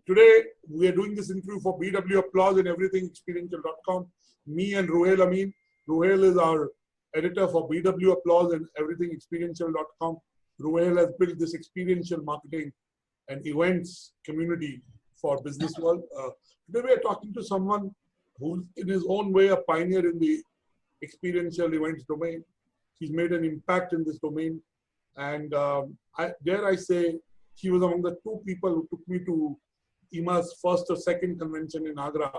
today we are doing this interview for BW Applause and everythingexperiential.com. Me and Ruhail Amin. Ruhail is our editor for BW Applause and everythingexperiential.com. Ruhail has built this experiential marketing and events community for business world. Today we are talking to someone who's in his own way a pioneer in the experiential events domain. He's made an impact in this domain, and dare I say, he was among the two people who took me to IMA's first or second convention in Agra,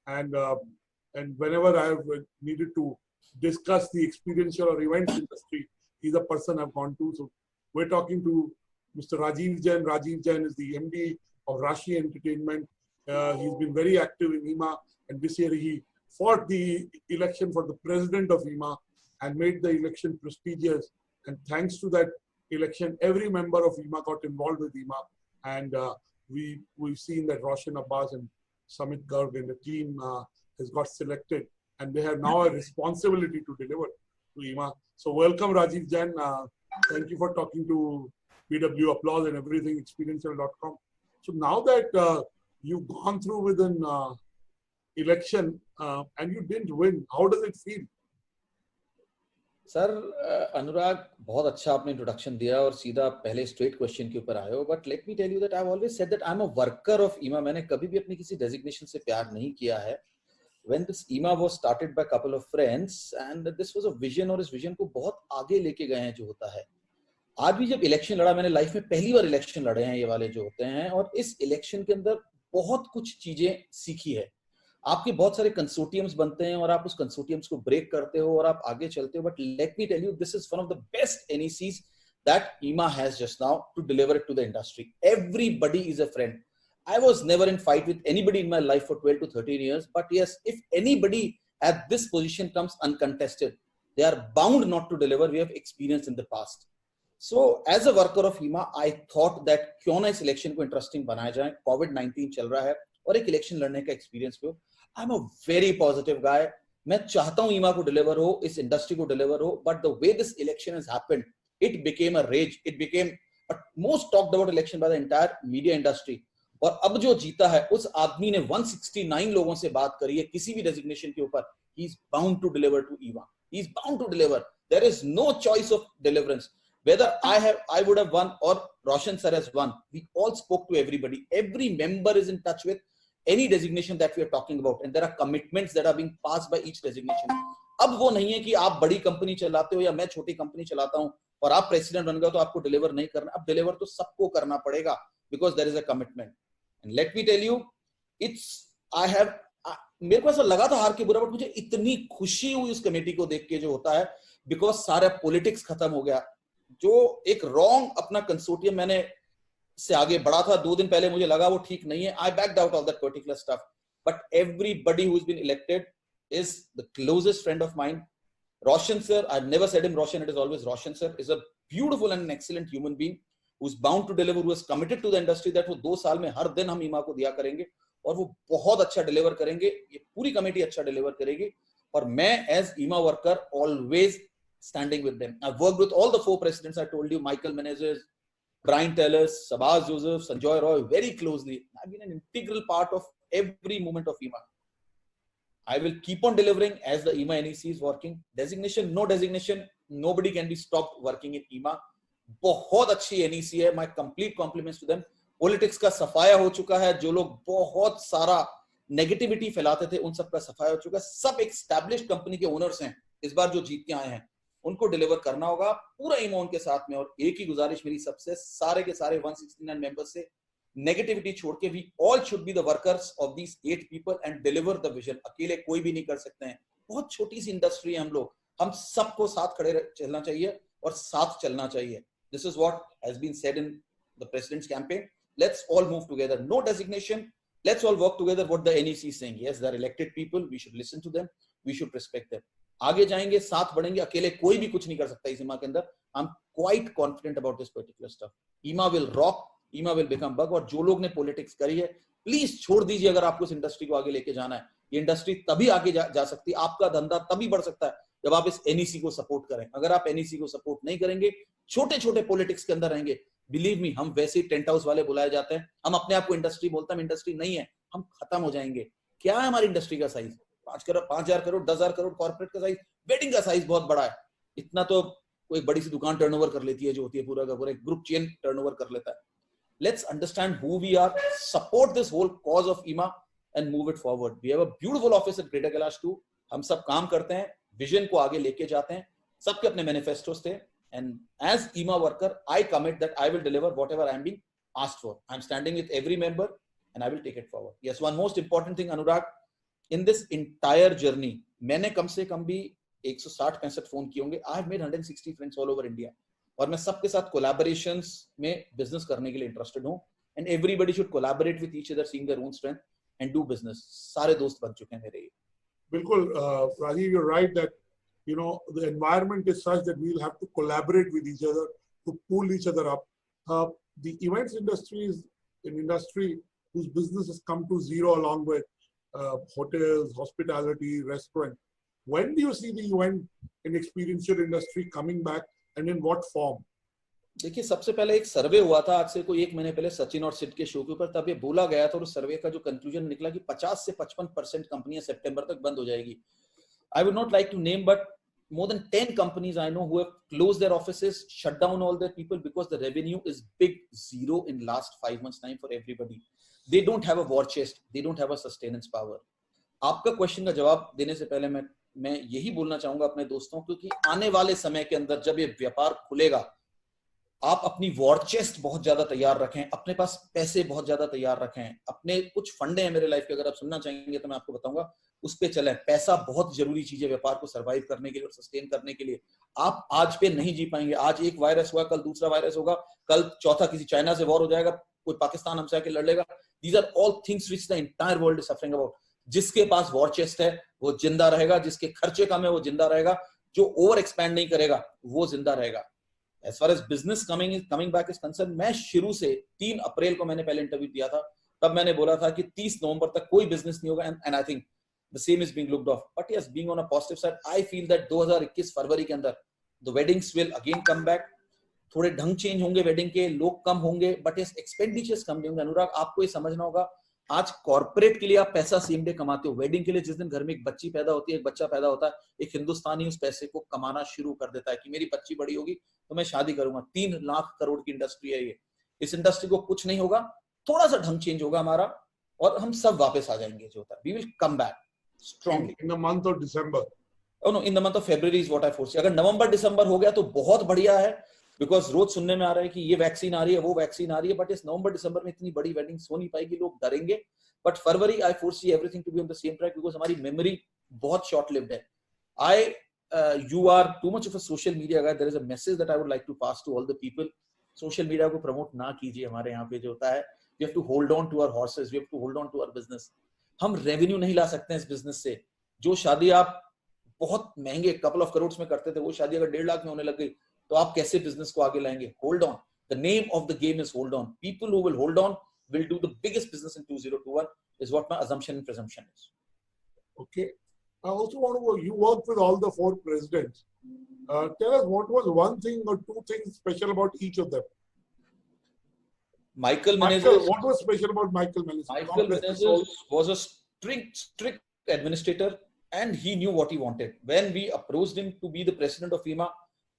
and whenever I have needed to discuss the experiential or events industry, he's a person I've gone to. So we're talking to Mr. Rajiv Jain. Rajiv Jain is the MD of Rashi Entertainment. He's been very active in IMA, and this year he fought the election for the president of IMA and made the election prestigious. And thanks to that election, every member of IMA got involved with IMA, and we've seen that Roshan Abbas and Samit Garg and the team has got selected, and they have now a responsibility to deliver to IMA. So welcome, Rajiv Jain. Thank you for talking to BW Applause and everythingexperiential.com. So now that you've gone through with an election and you didn't win, how does it feel? Sir Anurag, बहुत अच्छा आपने introduction दिया और सीधा पहले straight question के ऊपर आए हो. But let me tell you that I have always said that I am a worker of IMA. मैंने कभी भी अपनी किसी डेजिग्नेशन से प्यार नहीं किया है. When this IMA was started by a couple of friends and this was a vision, और इस विजन को बहुत आगे लेके गए हैं जो होता है. आज भी जब इलेक्शन लड़ा, मैंने लाइफ में पहली बार इलेक्शन लड़े हैं ये वाले जो होते हैं, और इस इलेक्शन के अंदर बहुत कुछ चीजें सीखी है. आपके बहुत सारे कंसोर्टियम्स बनते हैं और आप उस कंसोर्टियम्स को ब्रेक करते हो और आप आगे चलते हो. But let me tell you, this is one of the best NECs that IMA has just now to deliver it to the industry. Everybody is a friend. I was never in fight with anybody in my life for 12 to 13 years. But yes, if anybody at this position comes uncontested, they are bound not to deliver. We have experienced in the past. So as a worker of IMA, I thought that क्यों ना इस election को interesting बनाया जाए. कोविड-19 चल रहा है और एक इलेक्शन लड़ने का एक्सपीरियंस भी हो. I am a very positive guy. मैं चाहता हूं IMA को डिलीवर हो, इस इंडस्ट्री को डिलीवर हो. But the way this election has happened, it became a rage. It became a most talked about election by the entire media industry. और अब जो जीता है उस आदमी ने 169 लोगों से बात करी है किसी भी डेजिग्नेशन के ऊपर. He is bound to deliver to IMA. He is bound to deliver. There is no choice of deliverance. Whether I would have won or Roshan sir has won, we all spoke to everybody. Every member is in touch with any designation that we are talking about, and there are commitments that are being passed by each designation. अब वो नहीं है कि आप बड़ी company चलाते हो या मैं छोटी कंपनी चलाता हूं और आप प्रेसिडेंट बन गए तो आपको डिलीवर नहीं करना. अब डिलीवर तो सबको करना पड़ेगा, because there is a commitment. And let me tell you, मेरे को ऐसा लगा था हार के बुरा, बट मुझे इतनी खुशी हुई उस कमेटी को देख के जो होता है, बिकॉज सारा पॉलिटिक्स खत्म हो गया. जो एक रॉन्ग अपना कंसोर्टियम मैंने से आगे बढ़ा था 2 दिन पहले, मुझे लगा वो ठीक नहीं है. I backed out of that particular stuff. But everybody who has been elected is the closest friend of mine. Roshan sir, I've never said him Roshan, it is always Roshan sir, is a beautiful and an excellent human being who is bound to deliver, who is committed to the industry that वो 2 साल में हर दिन हम IMA को दिया करेंगे और वो बहुत अच्छा डिलीवर करेंगे. ये पूरी कमेटी अच्छा डिलीवर करेगी. और मैं as IMA worker always standing with them. I've worked with all the 4 presidents I told you, Michael Menezes, Brian Tellers, Sabaz Joseph, Sanjoy Roy, very closely. I've been an integral part of every moment of IMA. I will keep on delivering as the IMA NEC is working. Designation, no designation, nobody can be stopped working in IMA. बहुत अच्छी NEC है. My complete compliments to them. Politics का सफाया हो चुका है. जो लोग बहुत सारा नेगेटिविटी फैलाते थे उन सब का सफाया हो चुका है. सब एक established कंपनी के ओनर्स हैं इस बार जो जीत के आए हैं. उनको डिलीवर करना होगा. पूरा IMA उनके साथ में. और एक ही गुजारिश मेरी सबसे, सारे के सारे 169 मेंबर्स से, नेगेटिविटी छोड़ के we all should be the workers of these 8 people and deliver the vision. अकेले कोई भी नहीं कर सकते हैं. बहुत छोटी सी इंडस्ट्री है हम लोग. हम सबको साथ खड़े चलना चाहिए और साथ चलना चाहिए. This is what has been said in the president's campaign. Let's all move together. No designation, let's all work together. What the NEC is saying, yes they are elected people, we should listen to them, we should respect them. आगे जाएंगे, साथ बढ़ेंगे. अकेले कोई भी कुछ नहीं कर सकता इस IMA के अंदर. I am quite confident about this particular stuff. IMA will rock, IMA will become bug. और जो लोग ने पॉलिटिक्स करी है, प्लीज छोड़ दीजिए. अगर आपको इस इंडस्ट्री को आगे लेके जाना है, ये इंडस्ट्री तभी आगे जा सकती है, आपका धंधा तभी बढ़ सकता है जब आप इस NEC को सपोर्ट करें. अगर आप NEC को सपोर्ट नहीं करेंगे, छोटे छोटे पॉलिटिक्स के अंदर रहेंगे, बिलीव मी, हम वैसे ही टेंट हाउस वाले बुलाए जाते हैं, हम अपने आप को इंडस्ट्री बोलते हैं, हम इंडस्ट्री नहीं है, हम खत्म हो जाएंगे। क्या है हमारी इंडस्ट्री का साइज? 5,000 करोड़, 10,000 करोड़ कॉर्पोरेट का साइज, वेडिंग का साइज बहुत बड़ा है। इतना तो कोई बड़ी सी दुकान टर्नओवर कर लेती है, जो होती है पूरा का पूरा एक ग्रुप चेन टर्नओवर कर लेता है। Let's understand who we are, support this whole cause of IMA and move it forward. We have a beautiful office at Greater Kailash too. हम सब काम करते हैं, विजन को आगे लेके जाते हैं, सबके अपने मैनिफेस्टोस थे, and as IMA worker, I commit that I will deliver whatever I am being asked for. I am standing with every member and I will take it forward. Yes, one most important thing, Anurag, in this entire journey, मैंने कम से कम भी 160-65 phone किए होंगे. I have made 160 friends all over India. और मैं सबके साथ collaborations में बिजनेस करने के लिए इंटरेस्टेड हूं, and everybody should collaborate with each other, seeing their own strength and do business. सारे दोस्त बन चुके हैं मेरे ये. बिल्कुल Rajiv, you're right that the environment is such that we'll have to collaborate with each other to pull each other up. The events industry is an industry whose business has come to zero along with hotels, hospitality, restaurant. When do you see the event and experiential industry coming back? And in what form? देखिए, सबसे पहले एक सर्वे हुआ था आज से कोई 1 महीने पहले सचिन और सिड के शो के ऊपर, तब ये बोला गया था और उस सर्वे का जो कंक्लूजन निकला कि 50 से 55% कंपनियां सितंबर तक बंद हो जाएगी. I would not like to name, but more than 10 companies I know who have closed their offices, shut down all their people because the revenue is big zero in last 5 months time for everybody. They don't have a war chest, they don't have a sustenance power. आपका question का जवाब देने से पहले मैं यही बोलना चाहूंगा अपने दोस्तों को कि आने वाले समय के अंदर जब ये व्यापार खुलेगा, आप अपनी वॉर चेस्ट बहुत ज्यादा तैयार रखें, अपने पास पैसे बहुत ज्यादा तैयार रखें. अपने कुछ फंडे हैं मेरे लाइफ के, अगर आप सुनना चाहेंगे तो मैं आपको बताऊंगा, उस पे चलें. पैसा बहुत जरूरी चीज है व्यापार को सर्वाइव करने के लिए और सस्टेन करने के लिए. आप आज पे नहीं जी पाएंगे. आज एक वायरस हुआ, कल दूसरा वायरस होगा, कल चौथा किसी चाइना से वॉर हो जाएगा, कोई पाकिस्तान हमसे आके लड़ लेगा. These are all things which the entire world is suffering about. जिसके पास वॉर चेस्ट है वो जिंदा रहेगा, जिसके खर्चे कम है वो जिंदा रहेगा, जो ओवर एक्सपैंड नहीं करेगा वो जिंदा रहेगा. As far as business coming back is concerned, मैं शुरू से 3 अप्रैल को मैंने पहले इंटरव्यू दिया था, तब मैंने बोला था कि 30 नवंबर तक कोई बिजनेस नहीं होगा, and I think the same is being looked off. But yes, being on a positive side, I feel that 2021 फरवरी के अंदर the weddings will again come back. थोड़े ढंग चेंज होंगे वेडिंग के, लोग कम होंगे, बट yes, एक्सपेंडिचर्स कम होंगे. अनुराग, आपको ये समझना होगा, आज कॉर्पोरेट के लिए आप पैसा सेम डे कमाते हो, वेडिंग के लिए जिस दिन घर में एक बच्ची पैदा होती है, एक बच्चा पैदा होता है, एक हिंदुस्तानी उस पैसे को कमाना शुरू कर देता है कि मेरी बच्ची बड़ी होगी तो मैं शादी करूंगा. 3 लाख करोड़ की इंडस्ट्री है ये. इस इंडस्ट्री को कुछ नहीं होगा, थोड़ा सा ढंग चेंज होगा हमारा और हम सब वापस आ जाएंगे. जो होता है, we will come back strongly in the month of December. Oh no, in the month of February is what I foresee. अगर नवंबर दिसंबर हो गया तो बहुत बढ़िया है, बिकॉज रोज सुनने में आ रहा है कि ये वैक्सीन आ रही है, वो वैक्सीन आ रही है, बट इस नवंबर दिसंबर में इतनी बड़ी वेडिंग्स हो नहीं पाएगी, लोग डरेंगे. But February I foresee everything to be on the same track, because हमारी मेमोरी बहुत शॉर्ट लिव्ड है. You are too much of a social media guy. There is a message that I would like to pass to all the people. Social media को promote ना कीजिए. हमारे यहाँ पे जो होता है, we have to hold on to our horses, we have to hold on to our business. हम रेवेन्यू नहीं ला सकते हैं इस बिजनेस से. जो शादी आप बहुत महंगे couple of crores में करते थे, वो शादी अगर 1.5 लाख में होने लग गई तो आप कैसे बिजनेस को आगे लाएंगे? Hold on. The name of the game is hold on. People who will hold on will do the biggest business in 2021 is what my assumption and presumption is. Okay. I also want to go, you worked with all the 4 presidents. Tell us what was one thing or 2 things special about each of them. Michael Menezes. What was special about Michael Menezes? Michael Menezes was a strict administrator and he knew what he wanted. When we approached him to be the president of FEMA,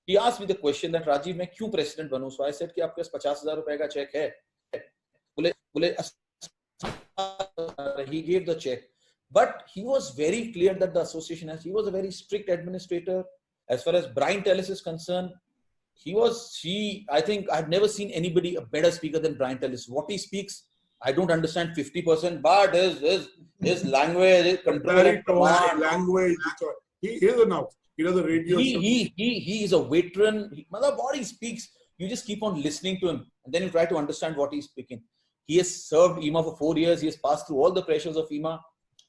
he asked me the question that Rajiv, मैं क्यों president बनूं? So I said कि आपके पास 50,000 रुपए का check है. बोले he gave the check, but he was very clear that the association has. He was a very strict administrator. As far as Brian Tellis is concerned, I think I've never seen anybody a better speaker than Brian Tellis. What he speaks, I don't understand 50%, but his language, his control of command, language, he is enough. He does a radio. He is a veteran. What he speaks, you just keep on listening to him, and then you try to understand what he's speaking. He has served EMA for 4 years. He has passed through all the pressures of EMA.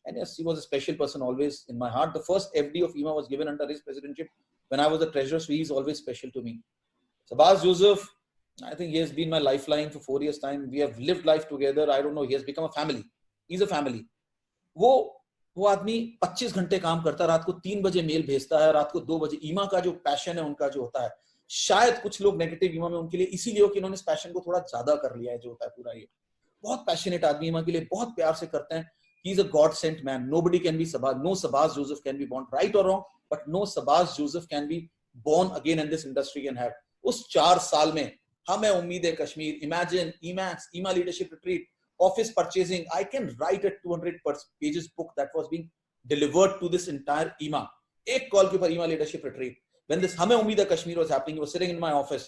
And yes, he was a special person always in my heart. The first FD of EMA was given under his presidentship when I was the treasurer, so he is always special to me. Sabaz Joseph, I think he has been my lifeline for 4 years' time. We have lived life together. I don't know, he has become a family. He's a family. वो आदमी 25 घंटे काम करता है, रात को 3 बजे mail भेजता है, रात को 2 बजे. ईमा का जो पैशन है उनका जो होता है, शायद कुछ लोग नेगेटिव ईमा में उनके लिए इसीलिए हो कि इन्होंने इस पैशन को थोड़ा ज्यादा कर लिया है जो होता है पूरा। ये बहुत पैशनेट आदमी ईमा के लिए बहुत प्यार से करते हैं। He is a god sent man, nobody can be Sabaj, no Sabaj Joseph can be born, right और wrong, but no Sabaj Joseph can be born again in this industry can have. उस 4 साल में हमें उम्मीद है कश्मीर, इमेजिन, ईमैक्स, ईमा leadership retreat, office purchasing, I can write a 200 pages book that was being delivered to this entire EMA. एक call के ऊपर EMA leadership retreat. When this हमें उम्मीद है Kashmir was happening, he was sitting in my office.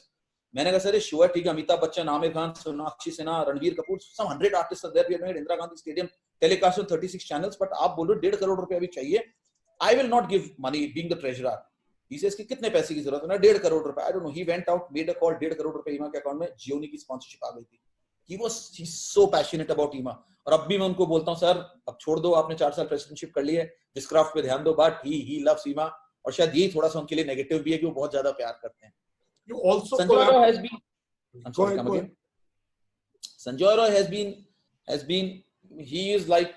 मैंने कहा sir sure ठीक है, Amitabh Bachchan, Aamir Khan, Sonakshi Sinha, Ranveer Kapoor, some 100 artists are there. We are doing Indira Gandhi Stadium telecast on 36 channels, but आप बोलो 1.5 करोड़ रुपए अभी चाहिए. I will not give money being the treasurer. He says कि कितने पैसे की जरूरत है ना, 1.5 करोड़ रुपए. I don't know. He went out, made a call, 1.5 crore रुपए EMA के अकाउंट में, जियोनी की स्पॉन्सरशिप आ गई थी. He's so passionate about EMA. और अब भी मैं उनको बोलता हूँ सर अब छोड़ दो, आपने 4 साल प्रेसिडेंटशिप कर ली है, विस्क्राफ्ट पे ध्यान दो, बट he loves EMA. और शायद यही थोड़ा सा उनके लिए नेगेटिव भी है कि वो बहुत ज्यादा प्यार करते हैं. You also Sanjoy Roy has been, I'm sorry, come again. Sanjoy Roy has been he is like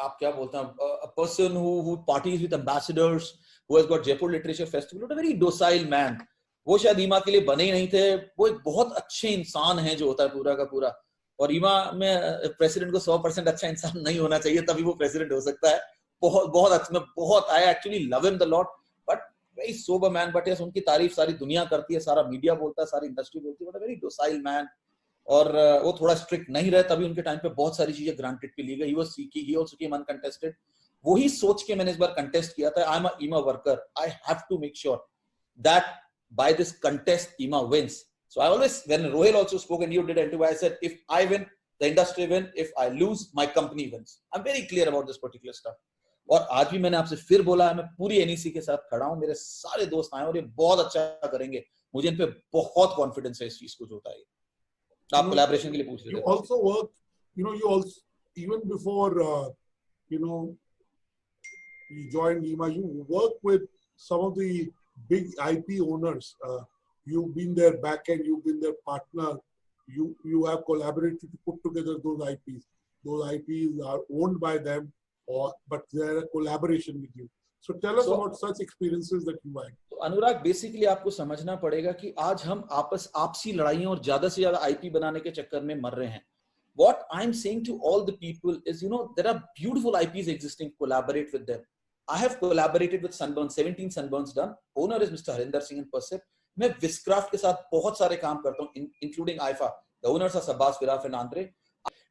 आप क्या बोलते हैं, a person who parties with ambassadors, who has got Jaipur Literature Festival, a very docile man. वो शायद ईमा के लिए बने ही नहीं थे. वो एक बहुत अच्छे इंसान है जो होता है पूरा का पूरा. और ईमा में प्रेसिडेंट को 100% अच्छा इंसान नहीं होना चाहिए, तभी वो प्रेसिडेंट हो सकता है. बहुत अच्छा, बहुत I actually love him the lot, but very sober man. But yes, उनकी तारीफ सारी दुनिया करती है, सारा मीडिया बोलता है, सारी इंडस्ट्री बोलती है, बट वेरी डोसाइल मैन. और वो थोड़ा स्ट्रिक्ट नहीं रहे, तभी उनके टाइम पे बहुत सारी चीजें ग्रांटेड पे ली गई. He also came uncontested. वही सोच के मैंने इस बार कंटेस्ट किया था. आई am a IMA worker, I have to make sure that by this contest EMA wins. So I always, when Rohel also spoke and you did an interview, I said if I win the industry win, if I lose my company wins. I'm very clear about this particular stuff. और आज भी मैंने आपसे फिर बोला है, मैं पूरी NEC के साथ खड़ा हूं, मेरे सारे दोस्त आए और ये बहुत अच्छा करेंगे, मुझे इन पे बहुत कॉन्फिडेंस है इस चीज को जो होता है. आप कोलैबोरेशन के लिए पूछ रहे थे. You also work, you also even before you joined EMA, you work with some of the big IP owners. You've been their back end, you've been their partner, you have collaborated to put together those IPs. Those IPs are owned by them, but they're a collaboration with you. So tell us about such experiences that you had. तो अनुराग, basically आपको समझना पड़ेगा कि आज हम आपसी लड़ाइयों और ज्यादा से ज्यादा IP बनाने के चक्कर में मर रहे हैं. What I'm saying to all the people is, there are beautiful IPs existing. Collaborate with them. I have collaborated with Sunburn, 17 Sunburns done. Owner is Mr. Harinder Singh in Persip. मैं विस्क्राफ्ट के साथ बहुत सारे काम करता हूँ, including IIFA. The owners are Sabbas, Viraf and Andre.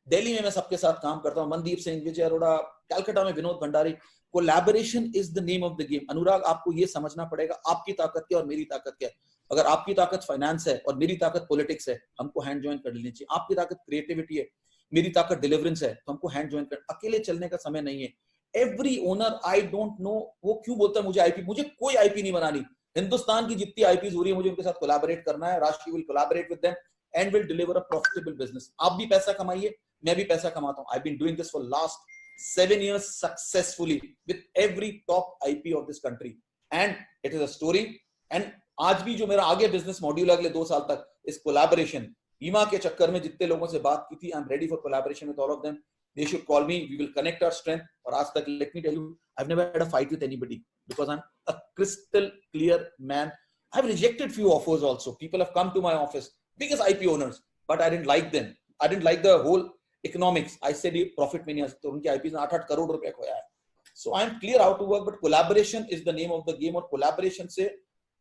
Delhi में मैं सबके साथ काम करता हूँ, मनदीप सिंह, विजय अरोड़ा, कलकत्ता में Vinod Bhandari. Collaboration is the name of the game. Anurag, आपको ये समझना पड़ेगा आपकी ताकत क्या और मेरी ताकत क्या है. अगर आपकी ताकत फाइनेंस है और मेरी ताकत पॉलिटिक्स है, हमको हैंड ज्वाइन कर लेनी चाहिए. आपकी ताकत क्रिएटिविटी है, मेरी ताकत डिलीवरेंस है, तो हमको हैंड ज्वाइन कर. अकेले चलने का समय नहीं है. Every owner, I don't know वो क्यों बोलता है मुझे आईपी, मुझे कोई आईपी नहीं बनानी. हिंदुस्तान की जितनी आईपीज हो रही है, मुझे उनके साथ कोलैबोरेट करना है. राष्ट्र will collaborate with them and will deliver a profitable business. आप भी पैसा कमाइए, मैं भी पैसा कमाता हूं. I been doing this for last 7 years successfully with every top IP of this country, and it is a story. And आज भी जो मेरा आगे बिजनेस मॉड्यूल अगले 2 साल तक इस कोलैबोरेशन, ईमा के चक्कर में जितने लोगों से बात की थी, I am ready for collaboration with all of them. They should call me. We will connect our strength. और आज तक, let me tell you, I've never had a fight with anybody because I'm a crystal clear man. I've rejected few offers also. People have come to my office, biggest IP owners, but I didn't like them. I didn't like the whole economics. I said ये profit में नहीं आ सकते. उनके IPs ने 8-8 करोड़ रुपए खोया है. So I'm clear how to work, but collaboration is the name of the game. और collaboration से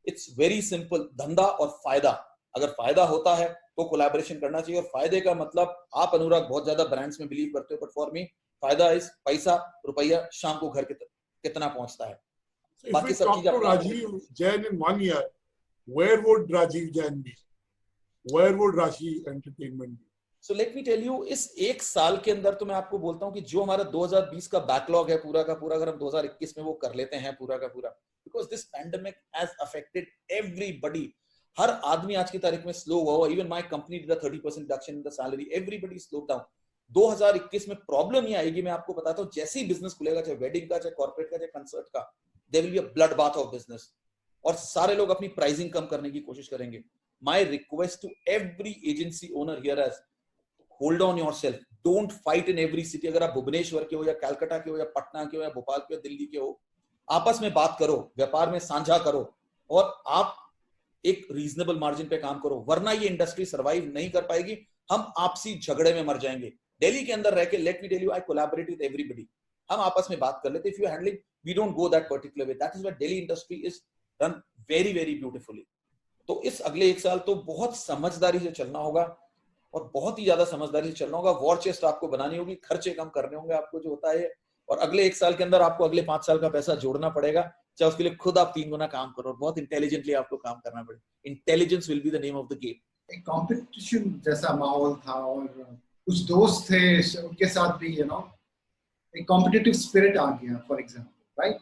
it's very simple. धंधा और फायदा. अगर फायदा होता है तो कोलैबोरेशन करना चाहिए. और फायदे का मतलब, आप अनुराग बहुत ज्यादा ब्रांड्स में बिलीव करते हो, बट फॉर मी फायदा इज पैसा, रुपया शाम को घर कितना पहुंचता है. बाकी सब चीजें. Rajiv Jain in 1 year, where would Rajiv Jain be? Where would Rashi Entertainment be? So let me tell you, इस 1 साल के अंदर तो मैं आपको बोलता हूँ कि जो हमारा 2020 का बैकलॉग है पूरा का पूरा, अगर हम 2021 में वो कर लेते हैं पूरा का पूरा, because this pandemic has affected everybody. हर आदमी आज की तारीख में स्लो हुआ. Even my company did a 30% reduction in the salary. Everybody slowed down. 2021 में प्रॉब्लम ये आएगी, मैं आपको बताता हूँ, जैसे ही बिजनेस खुलेगा, चाहे वेडिंग का, चाहे कॉर्पोरेट का, चाहे कंसर्ट का, there will be a blood bath of business. और सारे लोग अपनी प्राइसिंग कम करने की कोशिश करेंगे. My request to every agency owner here is hold on yourself. Don't fight in every city. अगर आप भुवनेश्वर के हो या कलकत्ता के हो या पटना के हो या भोपाल के हो, दिल्ली के हो, आपस में बात करो, व्यापार में साझा करो. और आप एक रीजनेबल मार्जिन पे काम करो, वरना ये इंडस्ट्री सर्वाइव नहीं कर पाएगी, हम आपसी झगड़े में मर जाएंगे। दिल्ली के अंदर रह के, let me tell you, I collaborate with everybody, हम आपस में बात कर लेते। If you handling, we don't go that particular way, that is what Delhi industry is run very very beautifully. तो इस अगले 1 साल तो बहुत समझदारी से चलना होगा, और बहुत ही ज्यादा समझदारी से चलना होगा। वॉर चेस्ट आपको बनानी होगी, खर्चे कम करने होंगे आपको जो होता है, और अगले 1 साल के अंदर आपको अगले 5 साल का पैसा जोड़ना पड़ेगा, चाहे उसके लिए खुद आप 3 गुना काम करो, और बहुत इंटेलिजेंटली आपको काम करना पड़ेगा। Intelligence will be the name of the game. एक कंपटीशन जैसा माहौल था, और कुछ दोस्त थे उनके साथ भी एक कॉम्पिटिटिव स्पिरिट आ गया फॉर एग्जांपल, राइट?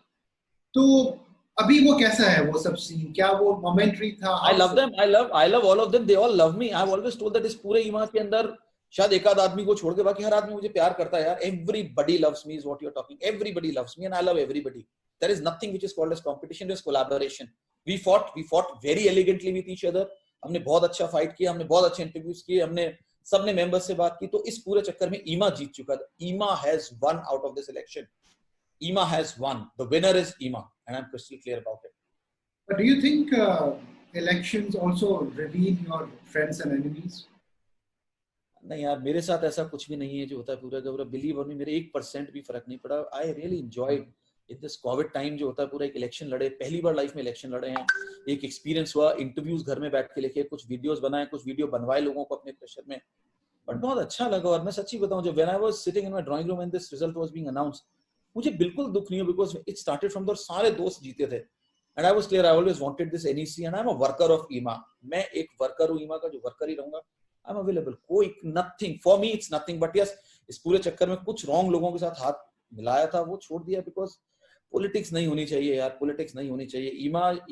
तो अभी वो कैसा है, वो सब सीन, क्या वो मोमेंटरी था? I love them, I love all of them, they all love me. I've always told that इस पूरे ईमा के अंदर शायद एक आध आदमी को छोड़ के बाकी हर आदमी मुझे प्यार करता है यार। Everybody loves me is what you're talking. Everybody loves me and I love everybody. There is nothing which is called as competition, there is collaboration. We fought very elegantly with each other. हमने बहुत अच्छा fight किया, हमने बहुत अच्छे interviews किए, हमने सबने मेंबर्स से बात की, तो इस पूरे चक्कर में ईमा जीत चुका था। ईमा has won out of this election. ईमा has won. The winner is ईमा and I'm crystal clear about it. But do you think elections also reveal your friends and enemies? नहीं यार, मेरे साथ ऐसा कुछ भी नहीं है जो होता है पूरा का पूरा। बिलीव और मेरे 1% भी फर्क नहीं पड़ा। I really enjoyed in this Covid time जो होता है पूरा। एक इलेक्शन लड़े, पहली बार लाइफ में इलेक्शन लड़े हैं, एक एक्सपीरियंस हुआ, इंटरव्यूज घर में बैठ के लिखे, कुछ वीडियोस बनाए, कुछ वीडियो बनवाए लोगों को अपने प्रेशर में, बट बहुत अच्छा लगा। और मैं सच्ची बताऊं, जब when I was sitting in my drawing room and this result was being announced, मुझे बिल्कुल दुख नहीं हुआ, because it started from the सारे दोस्त जीते थे and I was clear, I always wanted this NEC and I am a worker of ईमा। मैं एक वर्कर हूं ईमा का, जो वर्कर ही रहूंगा। आई एम अवेलेबल, कोई nothing for me, it's nothing, but yes, इस पूरे चक्कर में कुछ रॉन्ग लोगों के साथ हाथ मिलाया था, वो छोड़ दिया, बिकॉज पॉलिटिक्स नहीं होनी चाहिए यार, पॉलिटिक्स नहीं होनी चाहिए।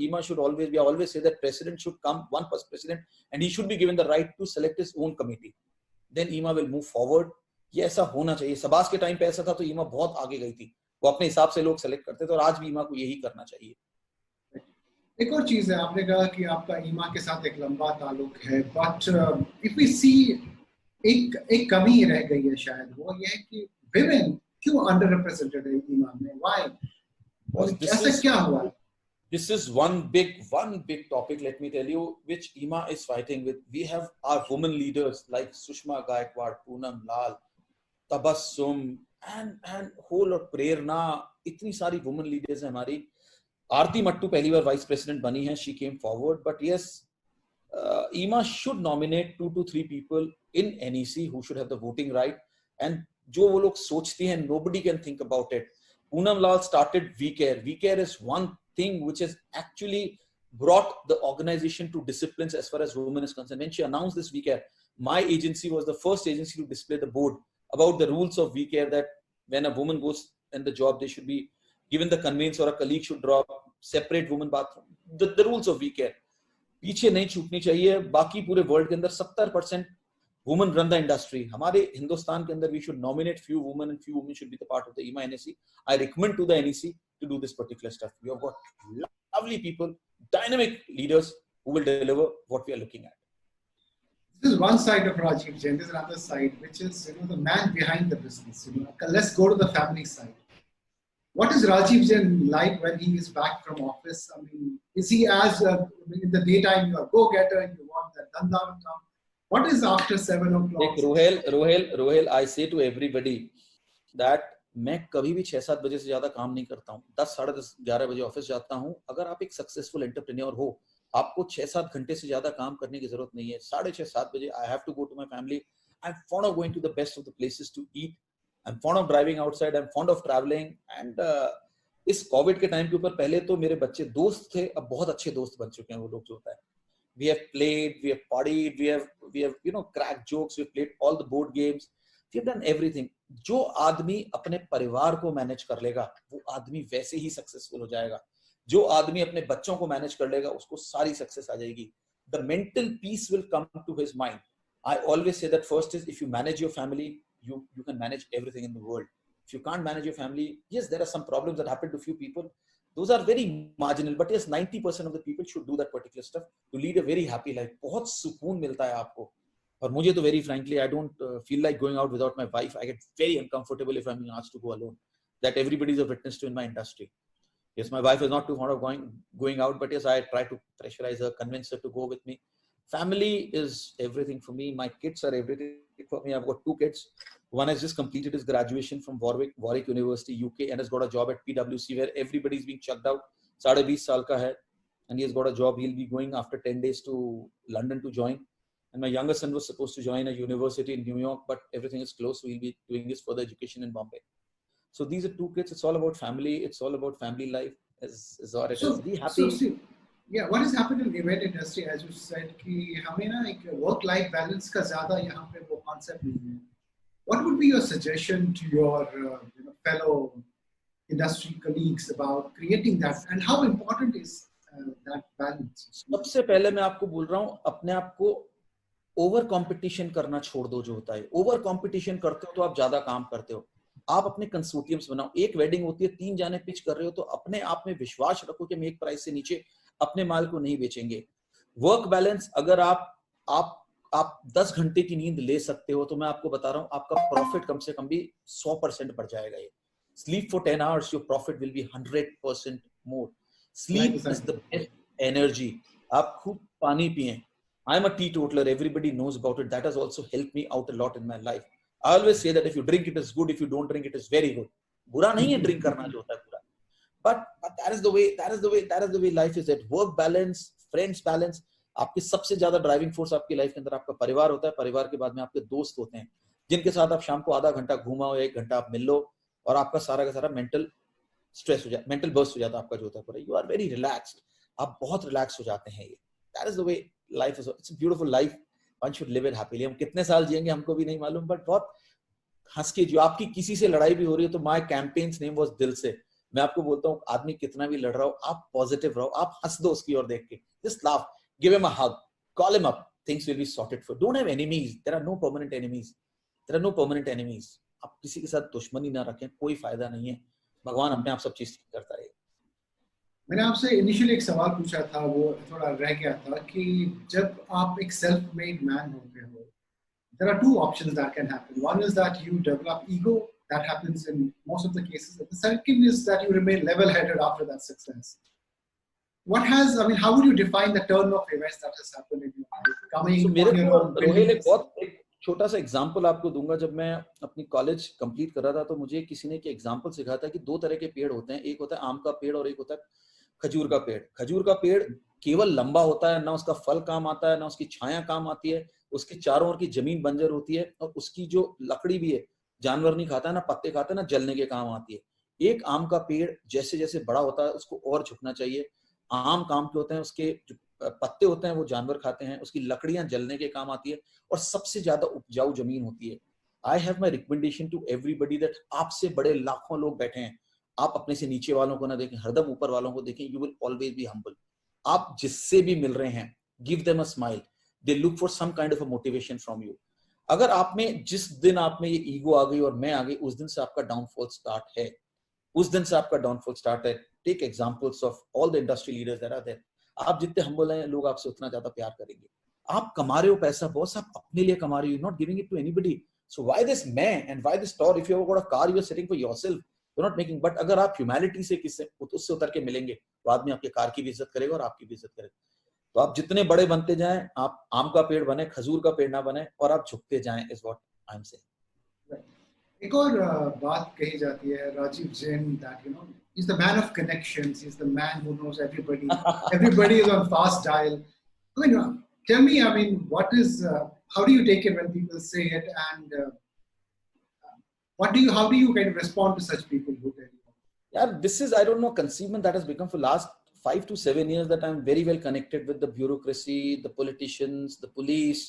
IMA should always, we always say that president should come, one first president, and he should be given the right to select his own committee, then IMA will move forward. ये ऐसा होना चाहिए। सबास के time पे ऐसा था तो ईमा बहुत आगे गई थी, वो अपने हिसाब से लोग सेलेक्ट करते थे, और आज भी ईमा को यही करना चाहिए। एक और चीज है, आपने कहा कि आपका ईमा के साथ एक लंबा ताल्लुक है, बट इफ वी सी एक कमी रह गई है शायद, वो ये है कि विमेन क्यों अंडर रिप्रेजेंटेड है ईमा में? व्हाई? ऐसा क्या हुआ? This is one big topic, let me tell you, which IMA is fighting with. We have our women leaders like Sushma Gaikwad, Poonam Lal, Tabassum, and whole of Prerna. इतनी सारी women leaders हैं हमारी। आरती मट्टू पहली बार vice president बनी है, she came forward, but yes, IMA should nominate 2 to 3 people in NEC who should have the voting right, and जो वो लोग सोचती हैं, nobody can think about it. Poonam Lal started VCare. VCare is one thing which has actually brought the organization to disciplines as far as women is concerned. When she announced this VCare, my agency was the first agency to display the board about the rules of VCare, that when a woman goes in the job, they should be given the conveyance, or a colleague should draw separate woman bathroom. The rules of VCare पीछे नहीं छूटनी चाहिए। बाकी पूरे world के अंदर 70% women run the industry. हमारे हिंदुस्तान के अंदर we should nominate few women and few women should be the part of the IMA NEC. I recommend to the NEC to do this particular stuff. We have got lovely people, dynamic leaders who will deliver what we are looking at. This is one side of Rajiv Jain. There's another side, which is the man behind the business. Let's go to the family side. What is Rajiv Jain like when he is back from office? I mean, is he as in the daytime you are go-getter, you want that dhanda to come? What is after 7 o'clock? Like Rohel, I say to everybody that मैं कभी भी 6-7 बजे से ज्यादा काम नहीं करता हूँ। 10, साढ़े 10, 11 बजे ऑफिस जाता हूँ। अगर आप एक सक्सेसफुल एंटरप्रेन्योर हो, आपको 6-7 घंटे से ज्यादा काम करने की जरूरत नहीं है। 6:30-7 बजे I have to go to my family. I'm fond of going to the best of the places to eat. I'm fond of driving outside. I'm fond of traveling. And इस कोविड के टाइम के ऊपर पहले तो मेरे बच्चे दोस्त थे, अब बहुत अच्छे दोस्त बन चुके हैं वो लोग जो होता है। We have played, we have partied, we have cracked jokes, we have played all the board games, we have done everything. जो आदमी अपने परिवार को मैनेज कर लेगा, वो आदमी वैसे ही सक्सेसफुल हो जाएगा। जो आदमी अपने बच्चों को मैनेज कर लेगा, उसको सारी सक्सेस आ जाएगी। The mental peace will come to his mind. I always say that first is, if you manage your family, you can manage everything in the world. If you can't manage your family, yes, there are some problems that happen to few people. Those are very marginal, but yes, 90% of the people should do that particular stuff to lead a very happy life. बहुत सुकून मिलता है आपको। और मुझे तो very frankly, I don't feel like going out without my wife. I get very uncomfortable if I'm being asked to go alone. That everybody is a witness to in my industry. Yes, my wife is not too fond of going out, but yes, I try to pressurize her, convince her to go with me. Family is everything for me. My kids are everything for me. I've got 2 kids. One has just completed his graduation from Warwick University, UK, and has got a job at PwC, where everybody's being chucked out. 20 साल का है, and he has got a job. He'll be going after 10 days to London to join. And my younger son was supposed to join a university in New York, but everything is closed, so he'll be doing his further education in Bombay. So these are 2 kids. It's all about family. It's all about family life. Is what it is. Be happy. So, yeah, what has happened in the event industry, as you said, कि हमें ना एक work-life balance का ज़्यादा यहाँ पे वो concept नहीं है. What would be your suggestion to your fellow industry colleagues about creating that, and how important is that balance? सबसे पहले मैं आपको बोल रहा हूँ, अपने आप को ओवर कंपटीशन करना छोड़ दो. जो होता है ओवर कंपटीशन करते हो तो आप ज्यादा काम करते हो. आप अपने कंसोर्टियम्स बनाओ. एक वेडिंग होती है, 3 जाने पिच कर रहे हो, तो अपने आप में विश्वास रखो कि हम एक प्राइस से नीचे अपने माल को नहीं बेचेंगे. वर्क बैलेंस, अगर आप 10 घंटे की नींद ले सकते हो, तो मैं आपको बता रहा हूँ आपका प्रॉफिट कम से कम भी 100% बढ़ जाएगा. ये sleep for 10 hours, your profit will be 100% more. Sleep is the best energy. आप खूब पानी पिएं. I'm a teetotaler. Everybody knows about it. That has also helped me out a lot in my life. I always say that if you drink, it is good. If you don't drink, it is very good. बुरा नहीं है drink करना, जो होता है बुरा. But that is the way life is. At work balance, friends balance. आपकी सबसे ज्यादा ड्राइविंग फोर्स आपकी लाइफ के अंदर आपका परिवार होता है. परिवार के बाद में आपके दोस्त होते हैं, जिनके साथ आप शाम को आधा घंटा घूमाओ या 1 घंटा आप मिल लो, और आपका सारा का सारा मेंटल स्ट्रेस हो जाता, मेंटल बर्स्ट हो जाता है आपका, जो होता है पूरा. You are very relaxed. आप बहुत रिलैक्स हो जाते हैं. ये that is the way life is. It's a beautiful life. One should live it happily. हम कितने साल जिएंगे हमको भी नहीं मालूम, बट बहुत हंस के. जो आपकी किसी से लड़ाई भी हो रही है, तो माय कैंपेन्स नेम वाज दिल से. मैं आपको बोलता हूँ, आदमी कितना भी लड़ रहा हो, आप पॉजिटिव रहो, आप हंस दो उसकी ओर देख के. Just laugh, give him a hug, call him up. Things will be sorted for. Don't have enemies. There are no permanent enemies. There are no permanent enemies. आप किसी के साथ दुश्मनी ना रखें, कोई फायदा नहीं है. भगवान अपने आप सब चीज ठीक करता है. मैंने आपसे इनिशियली एक सवाल पूछा था, वो थोड़ा रह गया था, कि जब आप एक सेल्फ मेड मैन होते हो, there are 2 options that can happen. One is that you develop ego. That happens in most of the cases. The second is that you remain level-headed after that success. How would you define the turn of events that has happened in your life? Coming so मेरे को रोहिल एक छोटा सा example आपको दूंगा. जब मैं अपनी कॉलेज कंप्लीट कर रहा था, तो मुझे किसी ने एक एग्जांपल सिखाया था कि 2 तरह के पेड़ होते हैं. एक होता है आम का पेड़ और एक होता है खजूर का पेड़. खजूर का पेड़ केवल लंबा होता है, ना उसका फल काम आता है, ना उसकी छाया काम आती है. उसके चारों ओर की जमीन बंजर होती है, और उसकी जो लकड़ी भी है जानवर नहीं खाता है, ना पत्ते खाते, ना जलने के काम आती है. एक आम का पेड़ जैसे जैसे बड़ा होता है, उसको और झुकना चाहिए. आम काम के होते हैं, उसके जो पत्ते होते हैं वो जानवर खाते हैं, उसकी लकड़ियां जलने के काम आती है, और सबसे ज्यादा उपजाऊ जमीन होती है. I have my recommendation to everybody that आपसे बड़े लाखों लोग बैठे हैं, आप अपने से नीचे वालों को ना देखें, हरदम ऊपर वालों को देखें. You will always be humble. आप जिससे भी मिल रहे हैं, give them a smile. They look for some kind of a motivation from you. अगर आप में जिस दिन आप में ये ईगो आ गई और मैं आ गई, उस दिन से आपका डाउनफॉल स्टार्ट है. उस दिन से आपका डाउनफॉल स्टार्ट है. Take examples of all the industry leaders that are there. आप जितने हम्बल हैं, लोग आपसे उतना ज्यादा प्यार करेंगे. आप कमा रहे हो पैसा, बॉस, आप अपने लिए कमा रहे हो, not giving it to anybody. So why this मैं एंड व्हाई दिस टॉर? If you have got a car, you are sitting for yourself, you are not making. But अगर आप ह्यूमैनिटी से किससे उससे उतर के मिलेंगे, तो आदमी आपके कार की भी इज्जत करेगा और आपकी भी इज्जत करेगा. तो आप जितने बड़े बनते जाएं, आप आम का पेड़ बने, खजूर का पेड़ ना बने, और आप झुकते जाएं, is what I am saying. एक और बात कही जाती है, Rajiv Jain, that he's the man of connections. He's the man who knows everybody. Everybody is on fast dial. Tell me, how do you take it when people say it, and how do you kind of respond to such people who tell you? Yeah, this is, I don't know, conceivement that has become for last 5 to 7 years, that I'm very well connected with the bureaucracy, the politicians, the police,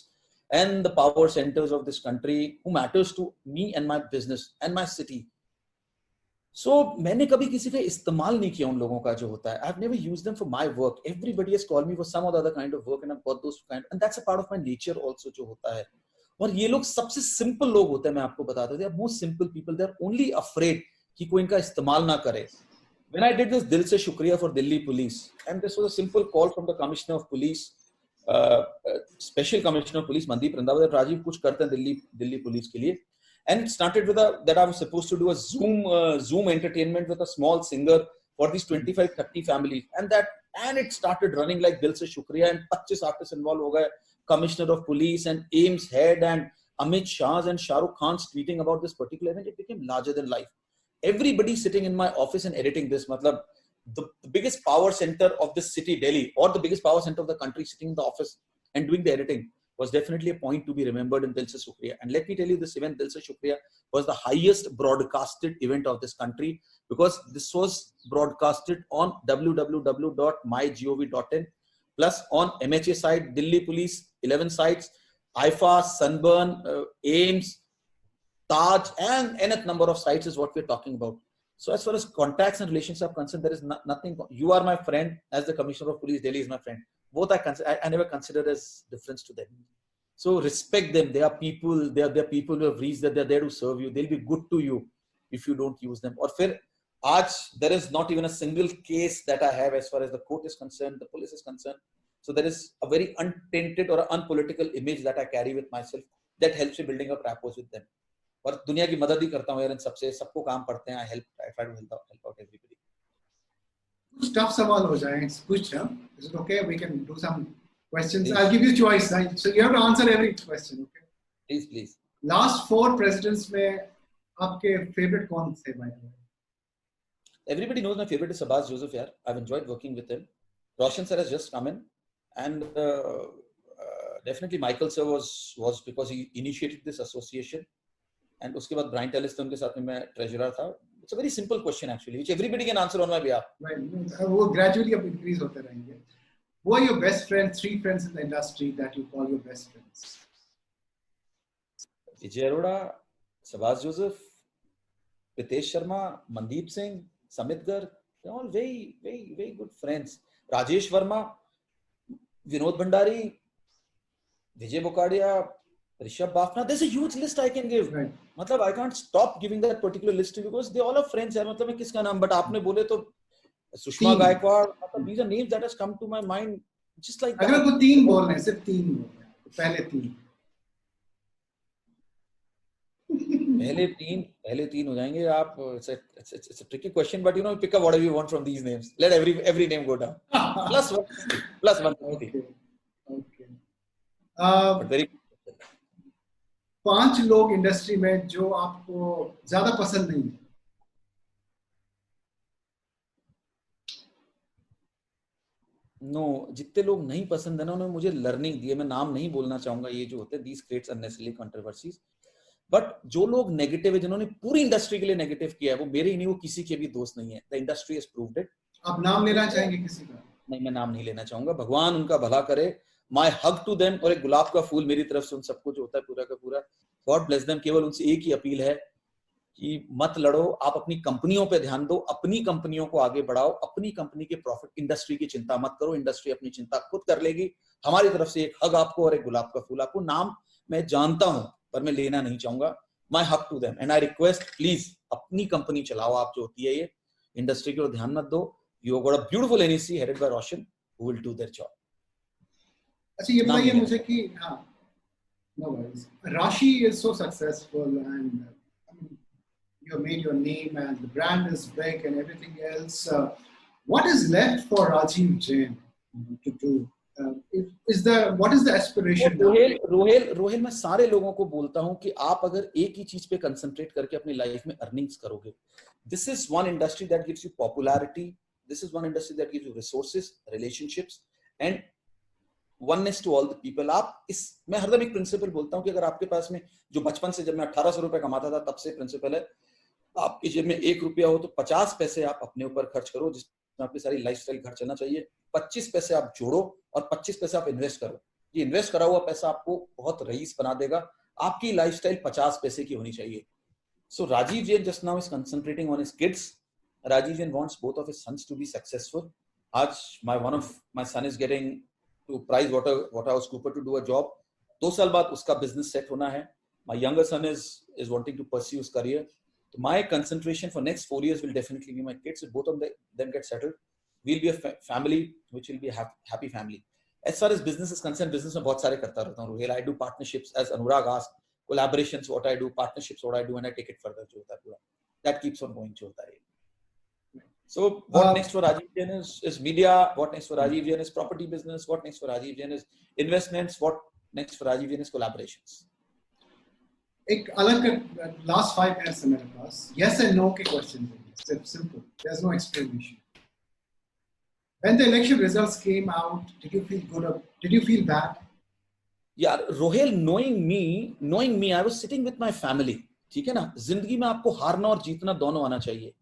and the power centers of this country, who matters to me and my business and my city. So मैंने कभी किसी का इस्तेमाल नहीं किया उन लोगों का जो होता है. I've never used them for my work. Everybody has called me for some other kind of work, and I've got those kind, and that's a part of my nature also जो होता है. और ये लोग सबसे सिंपल लोग होते हैं, मैं आपको बताता हूँ. They are most simple people. They are only afraid कि कोई इनका इस्तेमाल ना करे. When I did this दिल से शुक्रिया for Delhi police, and this was a simple call from the commissioner of police, special commissioner of police Mandeep Randhawa, that Rajiv कुछ करते हैं दिल्ली पुलिस के लिए. And it started with that I was supposed to do a Zoom entertainment with a small singer for these 25-30 families, and it started running like Dil Se Shukriya, and 25 artists involved ho gaye, Commissioner of Police and AIMS head and Amit Shah's and Shah Rukh Khan's tweeting about this particular event. It became larger than life. Everybody sitting in my office and editing this, matlab, the biggest power center of this city, Delhi, or the biggest power center of the country, sitting in the office and doing the editing, was definitely a point to be remembered in Dil Se Shukriya. And let me tell you, this event, Dil Se Shukriya, was the highest broadcasted event of this country, because this was broadcasted on www.mygov.in, plus on MHA site, Delhi Police, 11 sites, IFA, Sunburn, AIMS, Taj, and nth number of sites is what we're talking about. So as far as contacts and relations are concerned, there is nothing. You are my friend, as the Commissioner of Police, Delhi is my friend. Both I never consider as difference to them. So respect them. They are people. They are people who have reached that they're there to serve you. They'll be good to you if you don't use them. Or fair, there is not even a single case that I have as far as the court is concerned, the police is concerned. So there is a very untainted or unpolitical image that I carry with myself that helps me building up rapport with them. और दुनिया की मदद ही करता हूँ यार इन सबसे, सबको काम पड़ते हैं. I try to help out everybody. कुछ tough सवाल हो जाए, कुछ is it okay? We can do some questions. Please. I'll give you choice, right? So you have to answer every question, okay? Please. Last 4 presidents में आपके favorite कौन थे, by the way? Everybody knows my favorite is Sabaz Joseph. Yaar, I've enjoyed working with him. Roshan sir has just come in, and definitely Michael sir was because he initiated this association. And उसके बाद Brian Tellis थे, उनके साथ में मैं treasurer था. It's a very simple question actually, which everybody can answer on my behalf. Right. वो gradually अब increase होते रहेंगे. Who are your best friends? 3 friends in the industry that you call your best friends? Vijay Arora, Sabaz Joseph, Pritesh Sharma, Mandeep Singh, Samit Garg, they're all very, very, very good friends. Rajesh Verma, Vinod Bhandari, Vijay Bokadia, Rishabh Bafna. There's a huge list I can give. Right. मतलब I can't stop giving that particular list to you because they all are friends यार. मतलब मैं किसका नाम, but आपने बोले तो सुषमा गायकवाड़, मतलब these are names that has come to my mind just like that. अगर आपको 3 बोलने हैं, सिर्फ 3 बोलने हैं, पहले 3. पहले तीन हो जाएंगे आप. It's a tricky question, but you know, pick up whatever you want from these names. Let every name go down. plus one. Okay. But very 5 लोग इंडस्ट्री में जो आपको ज्यादा पसंद नहीं है. नो, जितने लोग नहीं पसंद है ना, उन्होंने मुझे लर्निंग दी है. मैं नाम नहीं बोलना चाहूंगा, ये जो होते हैं these creates unnecessary controversies. But जो लोग नेगेटिव है, जिन्होंने पूरी इंडस्ट्री के लिए नेगेटिव किया है, वो मेरे ही नहीं, वो किसी के भी दोस्त नहीं है. The industry has proved it. आप नाम लेना चाहेंगे किसी का? नहीं, मैं नाम नहीं लेना चाहूंगा. भगवान उनका भला करे. माय हग टू देम, और एक गुलाब का फूल मेरी तरफ से उन सबको जो होता है पूरा का पूरा. God bless them. केवल उनसे एक ही अपील है कि मत लड़ो, आप अपनी कंपनियों पे ध्यान दो, अपनी कंपनियों को आगे बढ़ाओ, अपनी कंपनी के प्रॉफिट, इंडस्ट्री की चिंता मत करो. इंडस्ट्री अपनी चिंता खुद कर लेगी. हमारी तरफ से एक हग आपको और एक गुलाब का फूल आपको. नाम मैं जानता हूं पर मैं लेना नहीं चाहूंगा. My hug to them, and I request, please, अपनी कंपनी चलाओ आप जो होती है ये. इंडस्ट्री की ओर ध्यान मत दो. You got a beautiful NEC headed by Roshan who will do their job. अच्छा, ये बताइए मुझे कि हाँ, no worries. Rashi is so successful and you have made your name and the brand is big and everything else. What is left for Rajiv Jain to do? What is the aspiration? Rohel मैं सारे लोगों को बोलता हूं कि आप अगर एक ही चीज पे कंसंट्रेट करके अपनी लाइफ में अर्निंग्स करोगे, this is one industry that gives you popularity, this is one industry that gives you resources, relationships and oneness to all the people. आप मैं हरदम एक प्रिंसिपल बोलता हूं कि अगर आपके पास में, जो बचपन से जब मैं 1800 रुपए कमाता था तब से प्रिंसिपल है, आपकी जेब में 1 रुपया हो तो 50 पैसे आप अपने ऊपर खर्च करो जिसमें आपकी सारी लाइफस्टाइल घर चलना चाहिए. 25 पैसे आप जोड़ो और 25 पैसे आप इन्वेस्ट करो. ये इन्वेस्ट करा हुआ पैसा आपको बहुत रईस बना देगा. आपकी लाइफस्टाइल 50 पैसे की होनी चाहिए. सो Rajiv Jain just now is concentrating on his kids. Rajiv Jain wants both of his sons to be successful. आज one of my son is getting to PricewaterhouseCoopers to do a job. 2 साल बाद उसका बिजनेस सेट होना है. My younger son is wanting to pursue his career. So my concentration for next 4 years will definitely be my kids. If both of them get settled, we'll be a family which will be a happy family. As far as business is concerned, business में बहुत सारे करता रहता हूँ. I do partnerships, as Anurag asked, collaborations what I do, partnerships what I do, and I take it further. जो होता है पूरा, that keeps on going. जो होता है. So what next for Rajiv Jain is media. What next for Rajiv Jain is property business. What next for Rajiv Jain is investments. What next for Rajiv Jain is collaborations. एक अलग last 5 minutes है मेरे पास. Yes and no के questions हैं. It's simple. There's no explanation. When the election results came out, did you feel good or did you feel bad? Yeah, Rohel, knowing me, I was sitting with my family. ठीक है ना? जिंदगी में आपको हारना और जीतना दोनों आना चाहिए.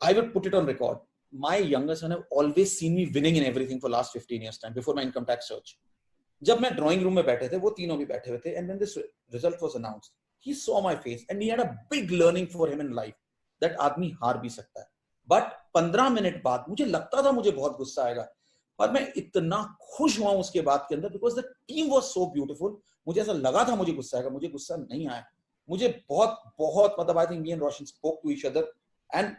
I would put it on record. My younger son have always seen me winning in everything for last 15 years time before my income tax search. जब मैं ड्राइंग रूम में बैठे थे, वो तीनों भी बैठे हुए थे, and when this result was announced, he saw my face and he had a big learning for him in life that आदमी हार भी सकता है. But 15 मिनट बाद मुझे लगता था मुझे बहुत गुस्सा आएगा, पर मैं इतना खुश हुआ उसके बाद के अंदर because the team was so beautiful. मुझे ऐसा लगा था मुझे गुस्सा आएगा, मुझे गुस्सा नहीं आया. मुझे बहुत मतलब I think me and Roshan spoke to each other and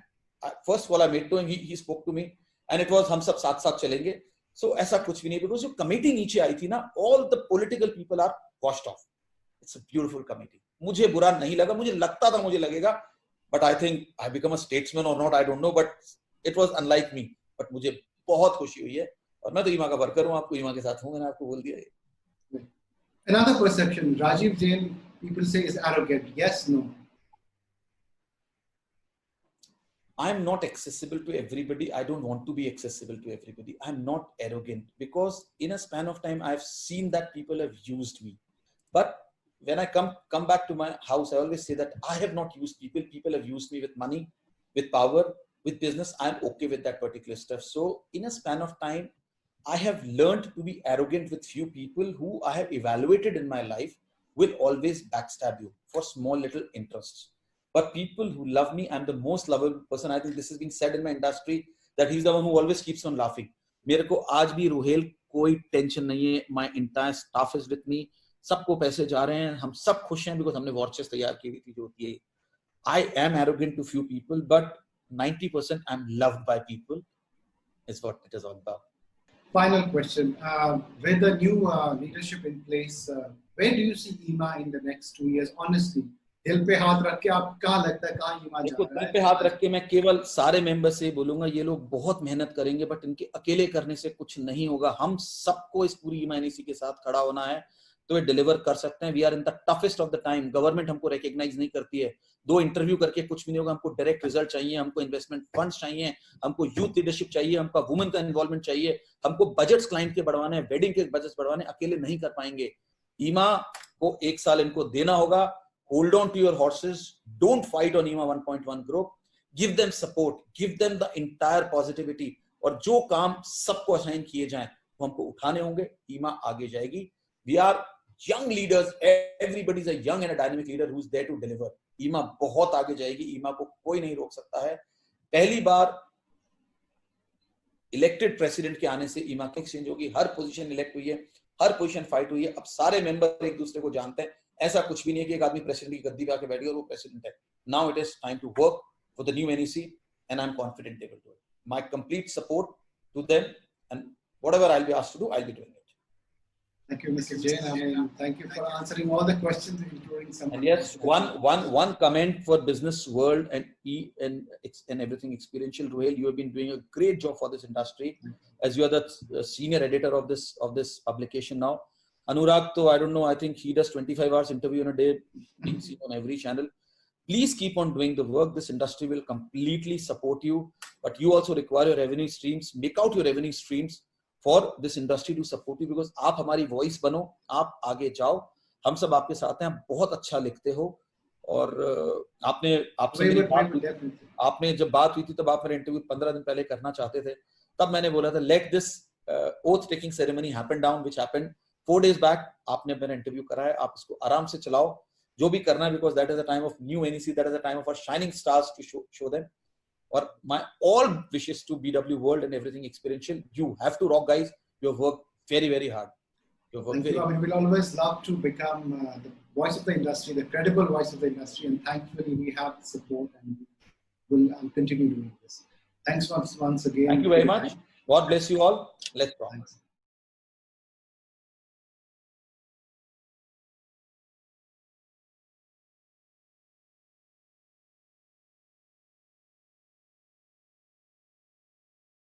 first of all I made to him, he spoke to me and it was हम सब साथ साथ चलेंगे. So ऐसा कुछ भी नहीं because जो कमेटी नीचे आई थी ना, all the political people are washed off. It's a beautiful committee. मुझे बुरा नहीं लगा, मुझे लगता था मुझे लगेगा, but I think I become a statesman or not I don't know, but it was unlike me. But मुझे बहुत खुशी हुई है और मैं तो ईमा का वर्कर हूँ, आपको ईमा के साथ हूँ, मैंने आपको बोल दिया है. Another perception, Rajiv Jain, people say is arrogant. Yes, no. I'm not accessible to everybody. I don't want to be accessible to everybody. I'm not arrogant because in a span of time, I've seen that people have used me. But when I come back to my house, I always say that I have not used people. People have used me with money, with power, with business. I'm okay with that particular stuff. So in a span of time, I have learned to be arrogant with few people who I have evaluated in my life will always backstab you for small little interests. But people who love me, I'm the most lovable person. I think this is being said in my industry that he's the one who always keeps on laughing. मेरे को आज भी रोहेल कोई tension नहीं है. My entire staff is with me. सबको पैसे जा रहे हैं. हम सब खुश हैं because हमने war chest तैयार की हुई थी जो होती है. I am arrogant to few people, but 90% I'm loved by people. Is what it is all about. Final question: with the new leadership in place, where do you see ईमा in the next 2 years? Honestly. दिल पे हाथ रख के आप कहाँ लगता है कहाँ ईमा जा रहा है? दिल पे हाथ रख के मैं केवल सारे मेंबर से बोलूंगा ये लोग बहुत मेहनत करेंगे बट इनके अकेले करने से कुछ नहीं होगा. हम सबको इस पूरी ईमा एनईसी के साथ खड़ा होना है तो ये डिलीवर कर सकते हैं. We are in the toughest of the time. Government हमको रिकॉग्नाइज नहीं करती है. 2 इंटरव्यू करके कुछ भी नहीं होगा. हमको डायरेक्ट रिजल्ट चाहिए, हमको इन्वेस्टमेंट फंड्स चाहिए, हमको यूथ लीडरशिप चाहिए, हमको वुमेन का इन्वॉल्वमेंट चाहिए, हमको बजट्स क्लाइंट के बढ़वाने हैं, वेडिंग के बजट्स बढ़वाने. अकेले नहीं कर पाएंगे. ईमा को 1 साल इनको देना होगा. Hold on to your horses. Don't fight on ईमा 1.1 group. Give them support. Give them the entire positivity. और जो काम सबको असाइन किए जाएं वो हमको उठाने होंगे. ईमा आगे जाएगी. We are young leaders. Everybody is a young and a dynamic leader who is there to deliver. ईमा बहुत आगे जाएगी. ईमा को कोई नहीं रोक सकता है. पहली बार इलेक्टेड प्रेसिडेंट के आने से ईमा की एक्सचेंज होगी. हर पोजीशन इलेक्ट हुई है, हर पोजीशन फाइट हुई है. अब सारे मेंबर एक दूसरे को जानते हैं. ऐसा कुछ भी नहीं है कि एक आदमी प्रेसिडेंट की गद्दी पे आके बैठ गया और वो प्रेसिडेंट है. Now it is time to work for the new NEC and I'm confident they will do it. My complete support to them and whatever I'll be asked to do, I'll be doing it. Thank you, Mr. Jain. I mean, thank you for answering all the questions, including some. And yes, one comment for business world and everything experiential. Rohel, you have been doing a great job for this industry, as you are the senior editor of this publication now. Anurag, though, I don't know, I think he does 25 hours interview in a day, being seen on every channel. Please keep on doing the work. This industry will completely support you, but you also require your revenue streams. Make out your revenue streams for this industry to support you because आप हमारी voice बनो, आप आगे जाओ. हम सब आपके साथ हैं. आप बहुत अच्छा लिखते हो और आपने जब बात हुई थी तब आप मेरा इंटरव्यू 15 दिन पहले करना चाहते थे. तब मैंने बोला था let this oath taking ceremony happen down, which happened 4 days back. आपने मेरा इंटरव्यू करा है. आप इसको आराम से चलाओ जो भी करना है because that is the time of new NEC, that is the time of our shining stars to show them. Or my all wishes to BW World and everything experiential. You have to rock, guys. You have worked very, very hard. Thank you. I mean, we'll always love to become the voice of the industry, the credible voice of the industry, and thankfully we have the support and we'll continue doing this. Thanks once again. Thank you very much. God bless you all. Let's rock. Thanks.